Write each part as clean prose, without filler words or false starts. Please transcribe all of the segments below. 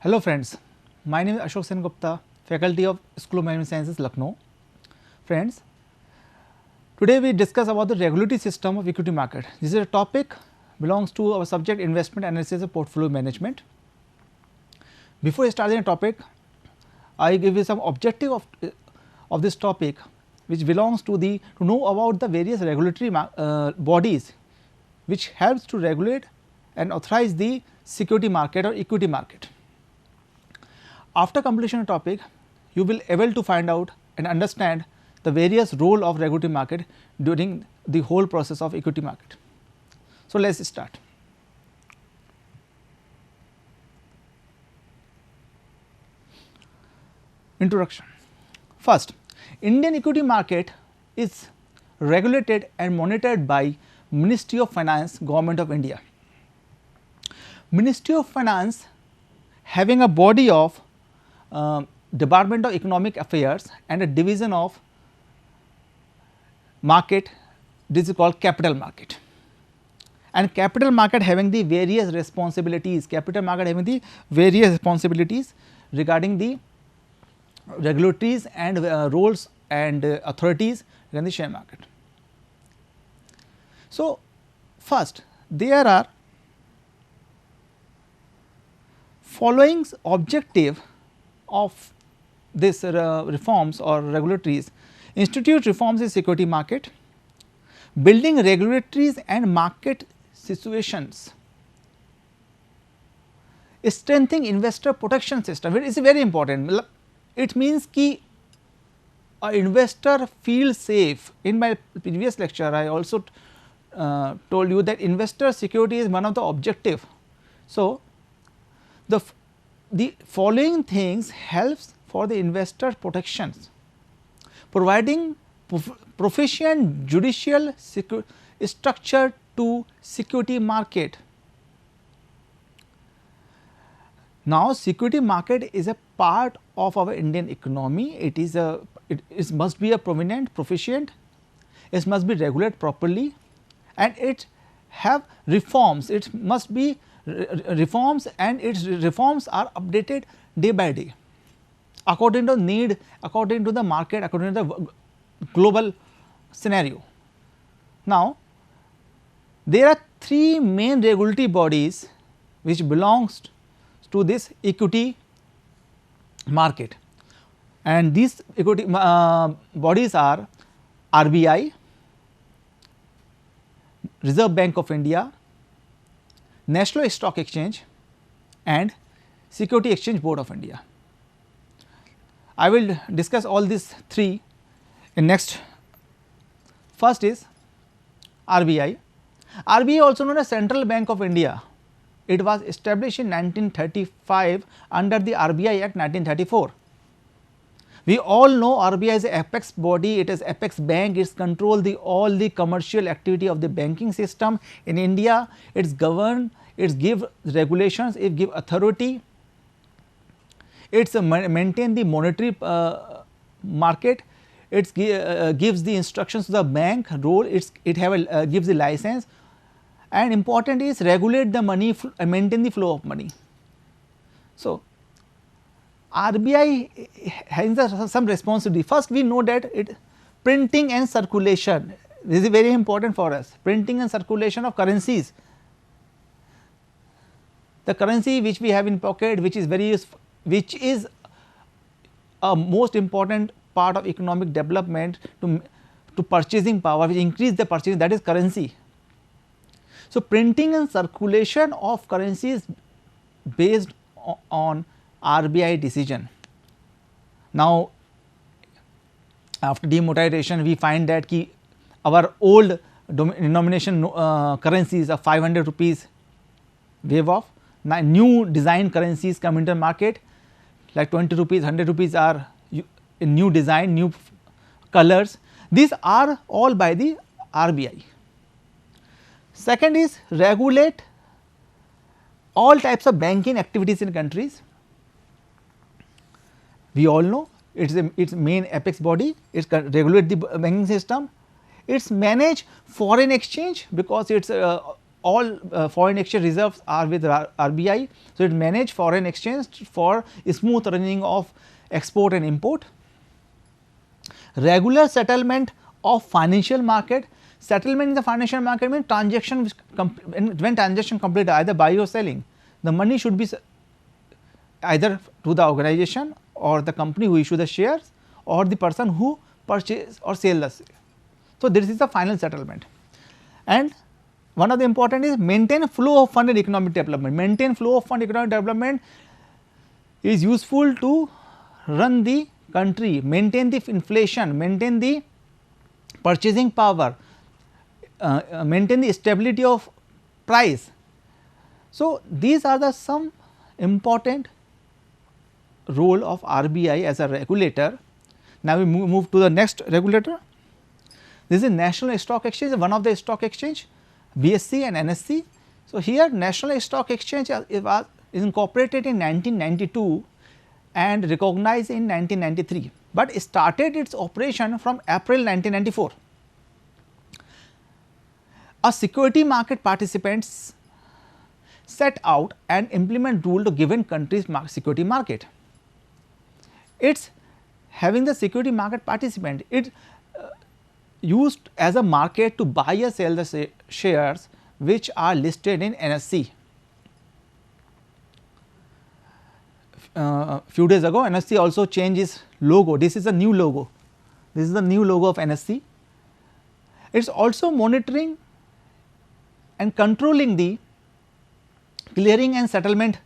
Hello friends, my name is Ashok Sen Gupta, faculty of School of Management Sciences, Lucknow. Friends, today we discuss about the regulatory system of equity market. This is a topic belongs to our subject investment analysis of portfolio management. Before starting the topic, I give you some objective of this topic, which belongs to know about the various regulatory bodies which helps to regulate and authorize the security market or equity market. After completion of topic, you will able to find out and understand the various role of regulatory market during the whole process of equity market. So, let us start. Introduction. First, Indian equity market is regulated and monitored by Ministry of Finance, Government of India. Ministry of Finance having a body of Department of Economic Affairs and a division of market, this is called capital market, and capital market having the various responsibilities, regarding the regulatories and roles and authorities in the share market. So, first there are following objective of this reforms or regulatories: institute reforms in security market, building regulatories and market situations, strengthening investor protection system. It is very important. It means ki a investor feels safe. In my previous lecture, I also told you that investor security is one of the objective. So, the following things helps for the investor protections: providing proficient judicial structure to security market. Now, security market is a part of our Indian economy. It must be a prominent, proficient, it must be regulated properly, and it have reforms. It must be reforms, and its reforms are updated day by day according to need, according to the market, according to the global scenario. Now, there are three main regulatory bodies which belongs to this equity market, and these equity bodies are RBI, Reserve Bank of India, National Stock Exchange, and Security Exchange Board of India. I will discuss all these three in next. First is RBI. RBI, also known as Central Bank of India. It was established in 1935 under the RBI Act 1934. We all know RBI is an apex body, it is apex bank, it controls all the commercial activity of the banking system in India. It is govern, it give regulations, it give authority, it maintain the monetary market, it gives the instructions to the bank role, it have gives the license, and important is regulate the money, maintain the flow of money. So, RBI has some responsibility. First, we know that printing and circulation, this is very important for us, printing and circulation of currencies. The currency which we have in pocket, which is very useful, which is a most important part of economic development to purchasing power, which increase the purchasing, that is currency. So, printing and circulation of currencies based on RBI decision. Now, after demonetization, we find that our old denomination currencies of 500 rupees wave off. Now, new design currencies come into the market, like 20 rupees, 100 rupees are in new design, new colors. These are all by the RBI. Second is regulate all types of banking activities in countries. We all know it is its main apex body, it regulate the banking system, it manage foreign exchange because it is all foreign exchange reserves are with RBI. So, it manage foreign exchange for smooth running of export and import. Regular settlement of financial market. Settlement in the financial market means transaction when transaction complete either buy or selling, the money should be either to the organization or the company who issue the shares or the person who purchase or sell the share. So, this is the final settlement. And one of the important is maintain flow of fund and economic development. Maintain flow of fund economic development is useful to run the country, maintain the inflation, maintain the purchasing power, maintain the stability of price. So, these are the some important role of RBI as a regulator. Now, we move to the next regulator. This is National Stock Exchange, one of the stock exchange, BSE and NSE. So, here National Stock Exchange is incorporated in 1992 and recognized in 1993, but started its operation from April 1994. A security market participants set out and implement rule to given country's security market. It is having the security market participant, it used as a market to buy or sell the shares which are listed in NSE. Few days ago NSE also changed its logo. This is a new logo. This is the new logo of NSE. It is also monitoring and controlling the clearing and settlement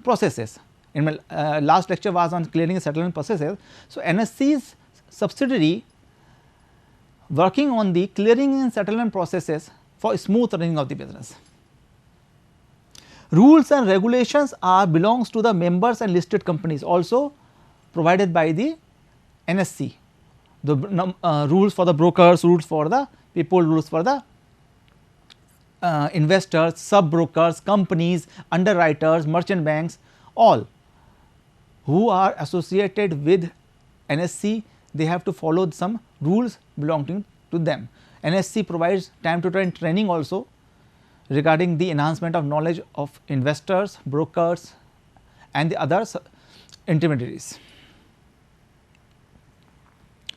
processes. In my last lecture was on clearing and settlement processes. So, NSE's subsidiary working on the clearing and settlement processes for smooth running of the business. Rules and regulations are belongs to the members and listed companies, also provided by the NSE. The rules for the brokers, rules for the people, rules for the investors, sub brokers, companies, underwriters, merchant banks, all who are associated with NSE, they have to follow some rules belonging to them. NSE provides time to time training also regarding the enhancement of knowledge of investors, brokers and the other intermediaries.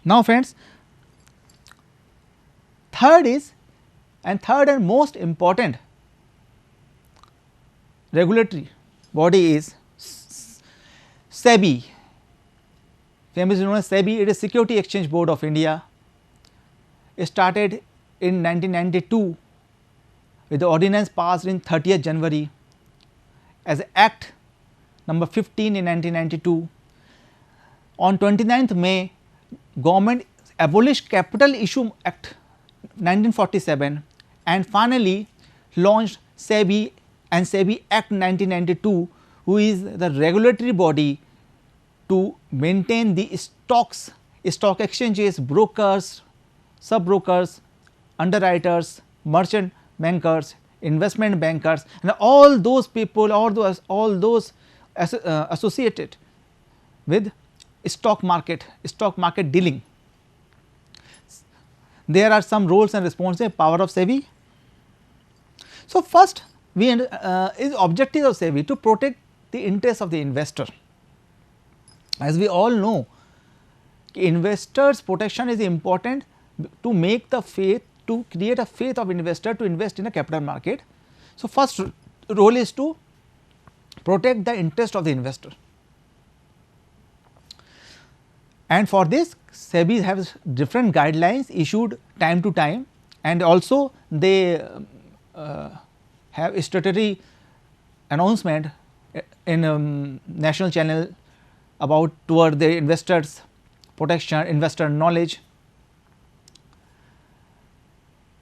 Now, friends, third and most important regulatory body is SEBI, famously known as SEBI. It is Security Exchange Board of India. It started in 1992 with the ordinance passed in 30th January as Act number 15 in 1992. On 29th May, government abolished Capital Issue Act 1947 and finally launched SEBI and SEBI Act 1992, who is the regulatory body to maintain the stocks, stock exchanges, brokers, sub brokers, underwriters, merchant bankers, investment bankers and all those people, all those associated with stock market dealing. There are some roles and responsibilities, power of SEBI. So, first is objective of SEBI to protect the interest of the investor. As we all know, investors protection is important to make the faith, to create a faith of investor to invest in a capital market. So, first role is to protect the interest of the investor, and for this SEBI has different guidelines issued time to time, and also they have a statutory announcement in national channel about toward the investors protection, investor knowledge.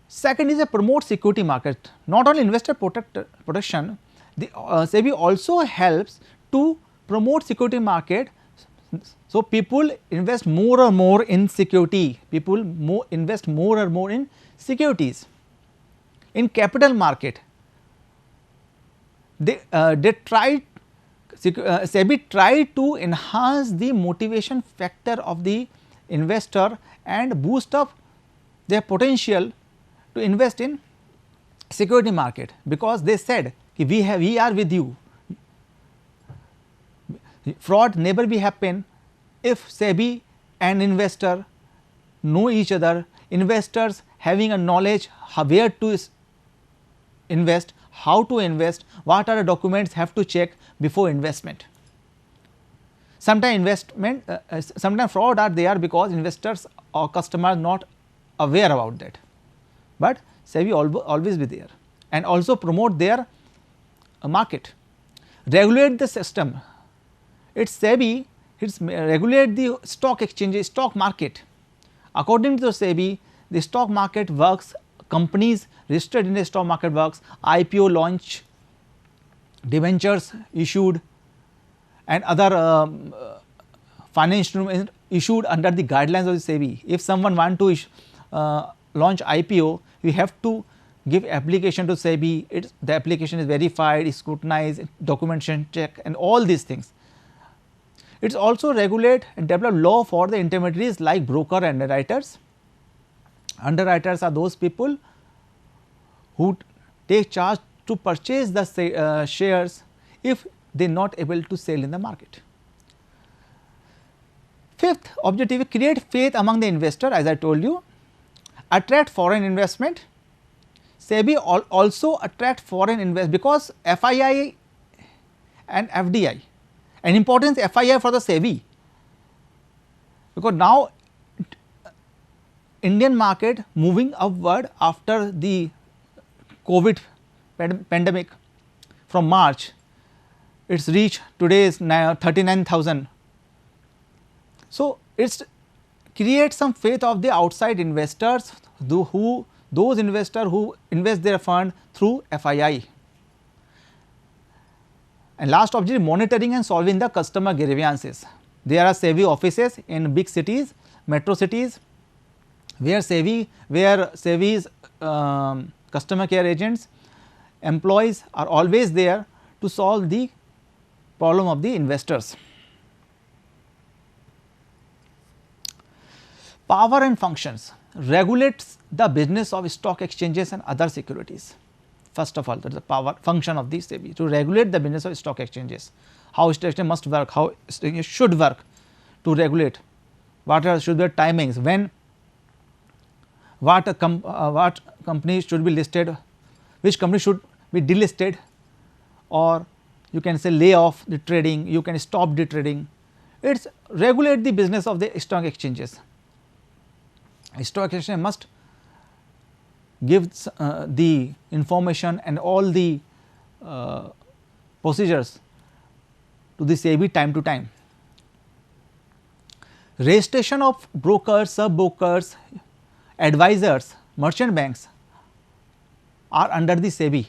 Second is a promote security market, not only investor protection, the SEBI also helps to promote security market. So, people invest more and more in security, people invest more and more in securities. In capital market, they try SEBI try to enhance the motivation factor of the investor and boost up their potential to invest in security market, because they said we are with you. Fraud never be happen if SEBI and investor know each other, investors having a knowledge where to invest, how to invest, what are the documents have to check before investment. Sometimes fraud are there because investors or customers not aware about that, but SEBI always be there and also promote their market, regulate the system. It's SEBI, it's regulate the stock exchanges, stock market. According to the SEBI, the stock market works, companies registered in the stock market works, IPO launch, debentures issued and other financial instruments issued under the guidelines of the SEBI. If someone want to launch IPO, we have to give application to SEBI, the application is verified, is scrutinized, documentation check and all these things. It is also regulate and develop law for the intermediaries like broker and underwriters. Underwriters are those people who take charge to purchase the shares if they are not able to sell in the market. Fifth objective, create faith among the investor, as I told you, attract foreign investment. SEBI also attract foreign investment because FII and FDI, and importance FII for the SEBI, because now Indian market moving upward after the COVID pandemic from March, its reach today is 39,000. So, it creates some faith of the outside investors, those investors who invest their fund through FII. And last objective, monitoring and solving the customer grievances. There are SEBI offices in big cities, metro cities, where SEBI's customer care agents, employees are always there to solve the problem of the investors. Power and functions, regulates the business of stock exchanges and other securities. First of all, that is the power function of the SEBI, to regulate the business of stock exchanges, how stock exchange must work, how exchange should work, to regulate what should be the timings, when what company should be listed, which company should be delisted, or you can say lay off the trading, you can stop the trading. It is regulate the business of the stock exchanges. Stock exchange must give the information and all the procedures to the SEBI time to time. Registration of brokers, sub brokers, advisors, merchant banks are under the SEBI.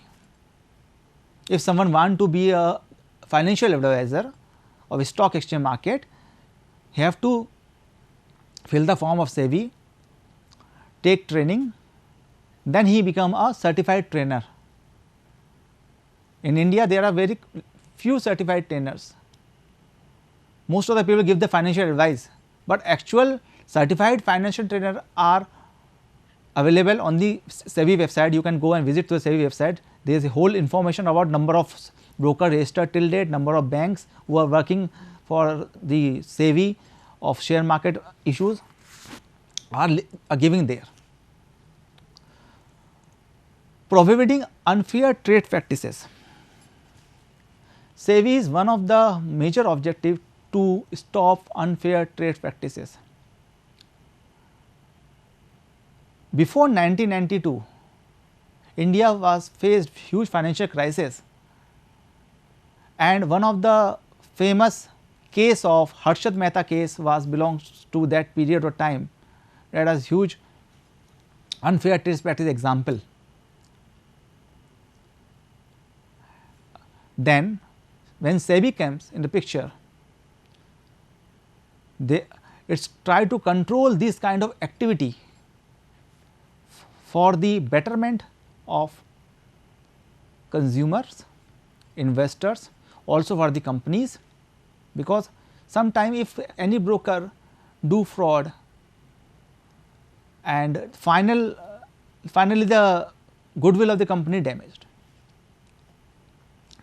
If someone want to be a financial advisor of a stock exchange market, he have to fill the form of SEBI, take training, then he become a certified trainer. In India, there are very few certified trainers. Most of the people give the financial advice, but actual certified financial trainer are available on the SEBI website. You can go and visit the SEBI website. There is a whole information about number of broker registered till date, number of banks who are working for the SEBI of share market issues are giving there. Prohibiting unfair trade practices. SEBI is one of the major objectives to stop unfair trade practices. Before 1992, India was faced huge financial crisis, and one of the famous case of Harshad Mehta case belongs to that period of time. That was huge unfair trade practice example. Then when SEBI comes in the picture, it's try to control this kind of activity for the betterment of consumers, investors, also for the companies, because sometime if any broker do fraud and finally the goodwill of the company damaged.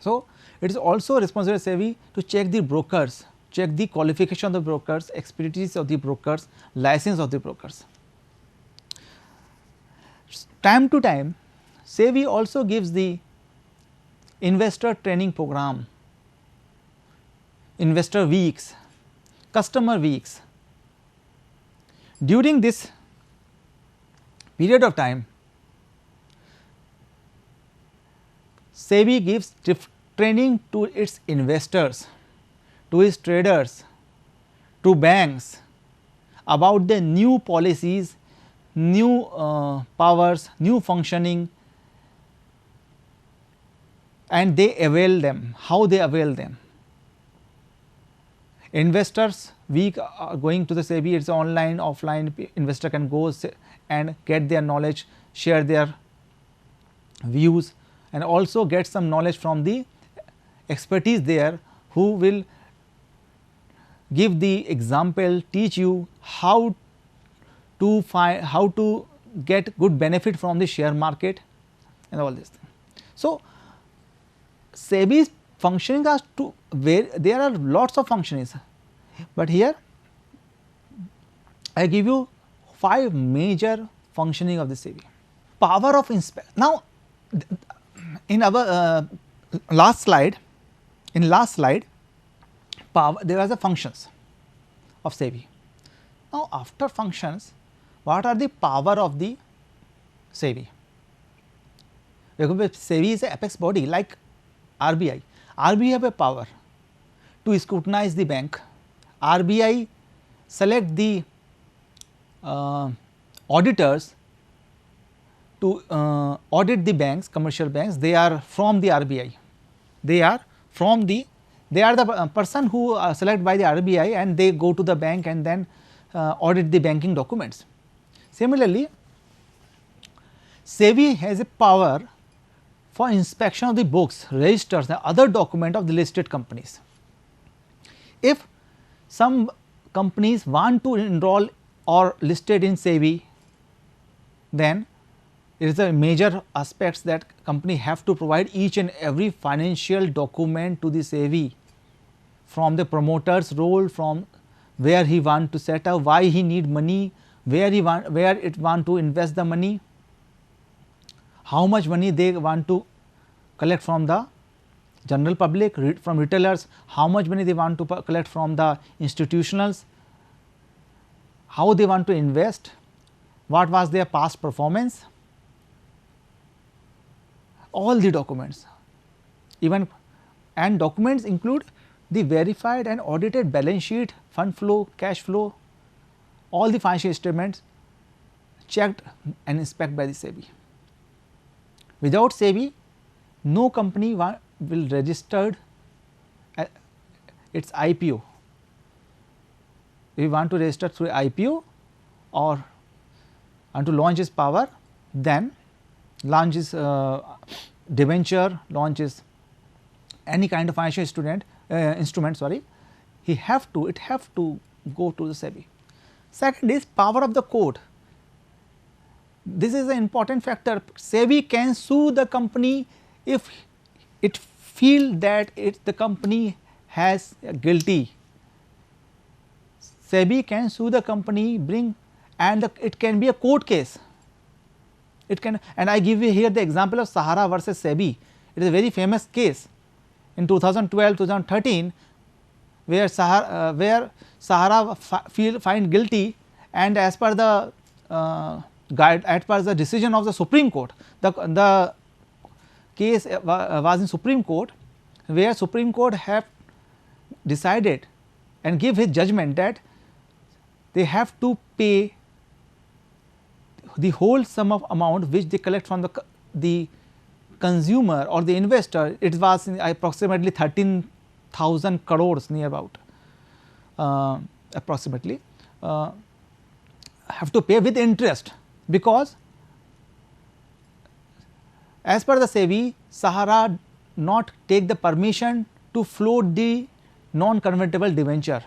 So, it is also responsibility of SEBI to check the brokers, check the qualification of the brokers, expertise of the brokers, license of the brokers. Time to time, SEBI also gives the investor training program, investor weeks, customer weeks. During this period of time, SEBI gives training to its investors, to its traders, to banks about the new policies, new powers, new functioning, and they avail them, how they avail them. Investors week going to the SEBI, it is online, offline, investor can go and get their knowledge, share their views, and also get some knowledge from the expertise there, who will give the example, teach you how to find, how to get good benefit from the share market and all this thing. So, SEBI's functioning are to where there are lots of functionings, but here I give you 5 major functioning of the SEBI. Power of inspection. Now, in our last slide, power, there are the functions of SEBI. Now, after functions, what are the power of the SEBI? SEBI is an apex body like RBI. RBI have a power to scrutinize the bank. RBI select the auditors to audit the banks, commercial banks. They are from the RBI. They are the person who are selected by the RBI, and they go to the bank and then audit the banking documents. Similarly, SEBI has a power for inspection of the books, registers and other document of the listed companies. If some companies want to enroll or listed in SEBI, then it is a major aspects that company have to provide each and every financial document to the SEBI, from the promoter's role, from where he want to set up, why he need money, where it want to invest the money, how much money they want to collect from the general public, from retailers, how much money they want to collect from the institutionals, how they want to invest, what was their past performance, all the documents. Even and documents include the verified and audited balance sheet, fund flow, cash flow, all the financial statements checked and inspected by the SEBI. Without SEBI, no company will register its IPO. If you want to register through IPO or want to launch its power, then launch its debenture, launches any kind of financial instrument, it have to go to the SEBI. Second is power of the court. This is an important factor. SEBI can sue the company if it feel that the company has guilty. SEBI can sue the company, and it can be a court case. It can, and I give you here the example of Sahara versus SEBI. It is a very famous case in 2012-2013, where Sahara find guilty, and as per the as per the decision of the Supreme Court, the case was in Supreme Court, where Supreme Court have decided and give his judgment that they have to pay the whole sum of amount which they collect from the consumer or the investor. It was approximately 13,000 crores near about, approximately have to pay with interest, because as per the SEBI, Sahara not take the permission to float the non-convertible debenture.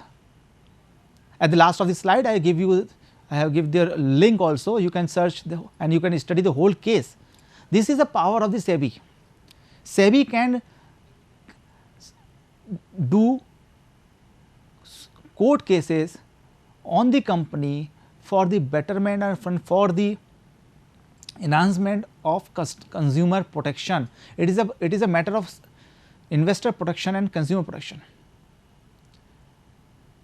At the last of the slide, I have give the link also. You can search and you can study the whole case. This is the power of the SEBI. SEBI can do court cases on the company for the betterment and for the enhancement of consumer protection. It is a matter of investor protection and consumer protection.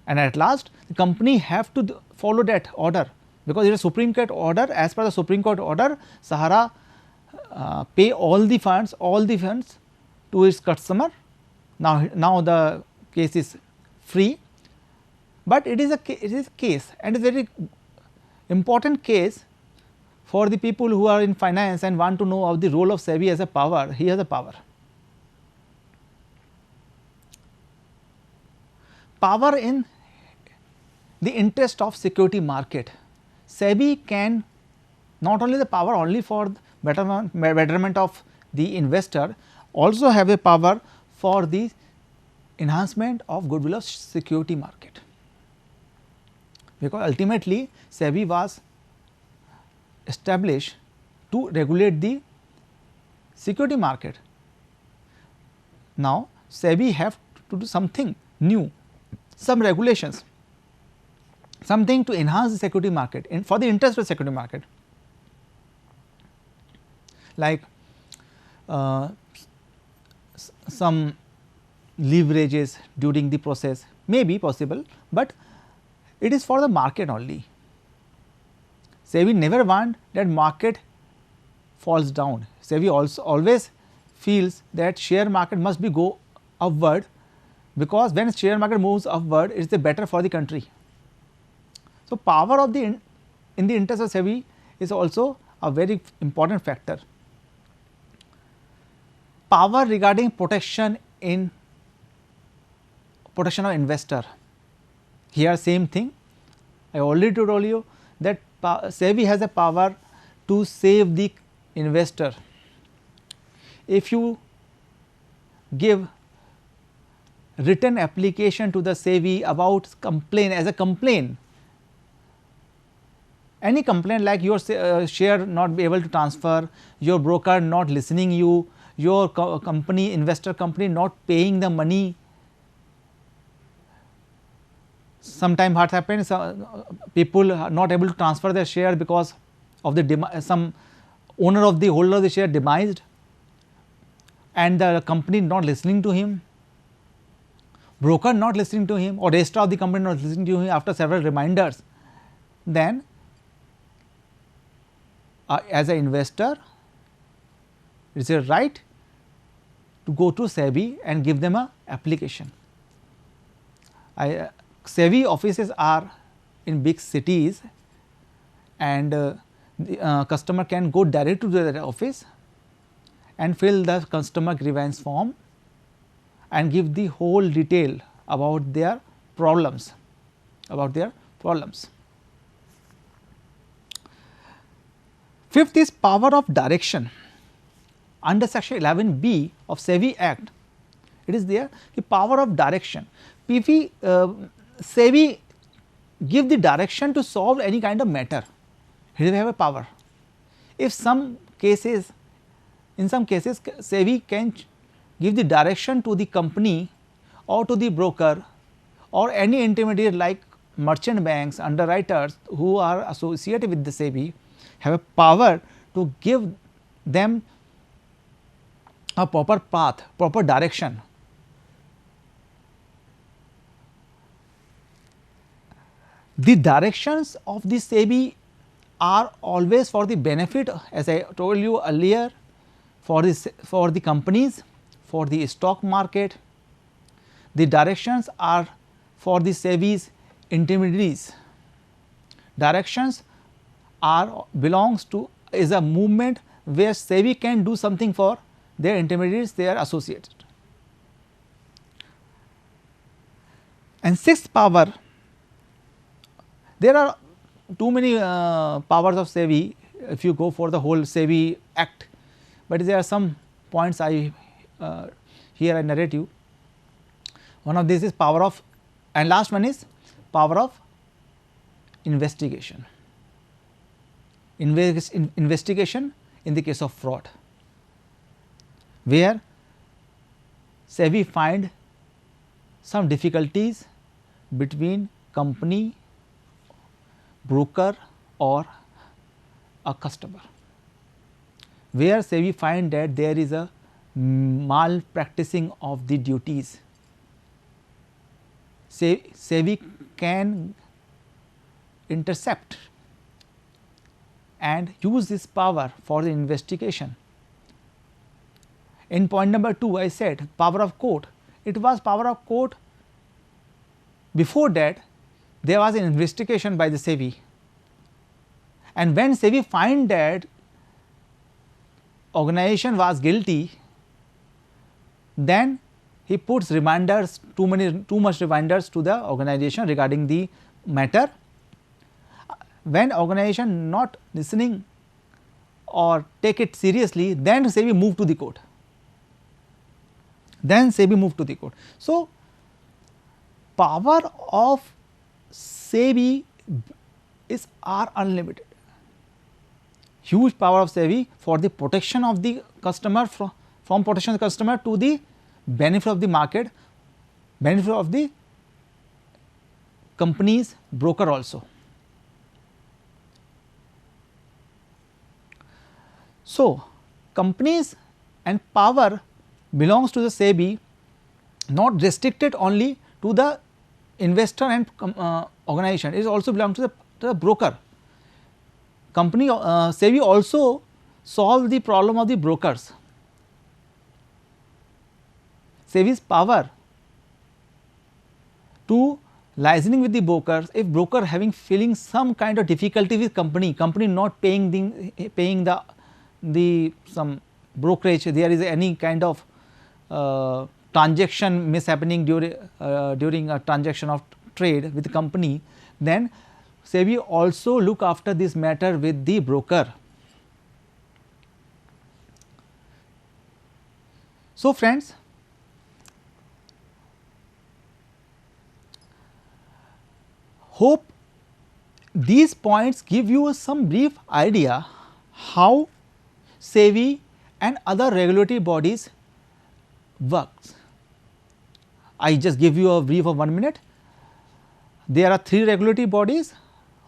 And at last the company have to follow that order, because it is a Supreme Court order. As per the Supreme Court order, Sahara pay all the funds to its customer. Now the case is free, but it is a case, and a very important case for the people who are in finance and want to know of the role of SEBI as a power. He has a power. Power in the interest of security market. SEBI can not only the power only for betterment of the investor, also have a power for the enhancement of goodwill of security market, because ultimately SEBI was established to regulate the security market. Now SEBI have to do something new, some regulations, something to enhance the security market for the interest of security market, like some leverages during the process may be possible, but it is for the market only. SEBI never want that market falls down. SEBI also always feels that share market must be go upward, because when share market moves upward, it is the better for the country. So, power of the in the interest of SEBI is also a very important factor. Power regarding protection of investor. Here same thing, I already told you that SEBI has a power to save the investor. If you give written application to the SEBI about complaint, as a complaint, any complaint like your share not be able to transfer, your broker not listening you, your company, investor company not paying the money. Sometime what happens, people are not able to transfer their share because of the some owner of the holder of the share demised, and the company not listening to him, broker not listening to him, or registrar of the company not listening to him after several reminders. Then as an investor, it is a right to go to SEBI and give them a application. SEBI offices are in big cities, and the customer can go direct to their office and fill the customer grievance form and give the whole detail about their problems, Fifth is power of direction. Under section 11B of SEBI Act, it is there the power of direction. SEBI give the direction to solve any kind of matter. Here we have a power. If in some cases SEBI can give the direction to the company or to the broker or any intermediate like merchant banks, underwriters who are associated with the SEBI, have a power to give them a proper path, proper direction. The directions of the SEBI are always for the benefit, as I told you earlier, for the companies, for the stock market. The directions are for the SEBI's intermediaries. Directions is a movement where SEBI can do something for their intermediaries, their associates. And sixth power, there are too many powers of SEBI if you go for the whole SEBI Act, but there are some points here I narrate you. One of these is power of, and last one is power of investigation. Investigation in the case of fraud, where SEBI find some difficulties between company, broker or a customer, where SEBI find that there is a malpracticing of the duties. SEBI can intercept and use this power for the investigation. In point number 2, I said power of court. It was power of court. Before that, there was an investigation by the SEBI, and when SEBI find that organization was guilty, then he puts reminders, too much reminders to the organization regarding the matter. When organization not listening or take it seriously, then SEBI move to the court. So, power of SEBI are unlimited. Huge power of SEBI for the protection of the customer, from protection of the customer to the benefit of the market, benefit of the company's broker also. So, companies and power belongs to the SEBI, not restricted only to the investor and organization, it also belongs to the broker. Company SEBI also solve the problem of the brokers. SEBI's power to liaising with the brokers, if broker feeling some kind of difficulty with company not paying the some brokerage, there is any kind of transaction mishappening during a transaction of trade with the company, then SEBI also look after this matter with the broker. So, friends, hope these points give you some brief idea how SEBI and other regulatory bodies works. I just give you a brief of 1 minute. There are 3 regulatory bodies.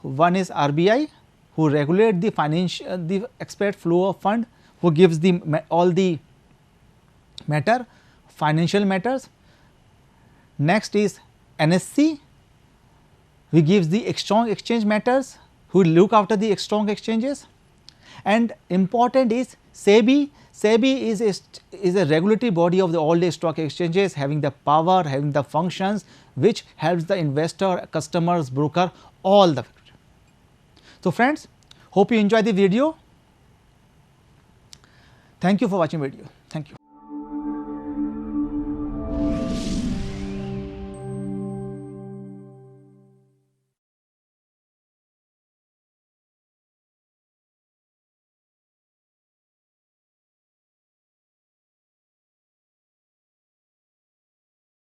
One is RBI, who regulate the expect flow of fund, who gives all the matter, financial matters. Next is NSE, who gives the stock exchange matters, who look after the stock exchanges. And important is SEBI. SEBI is a regulatory body of all the stock exchanges, having the power, having the functions which helps the investor, customers, broker, all the. So, friends, hope you enjoy the video. Thank you for watching video. Thank you.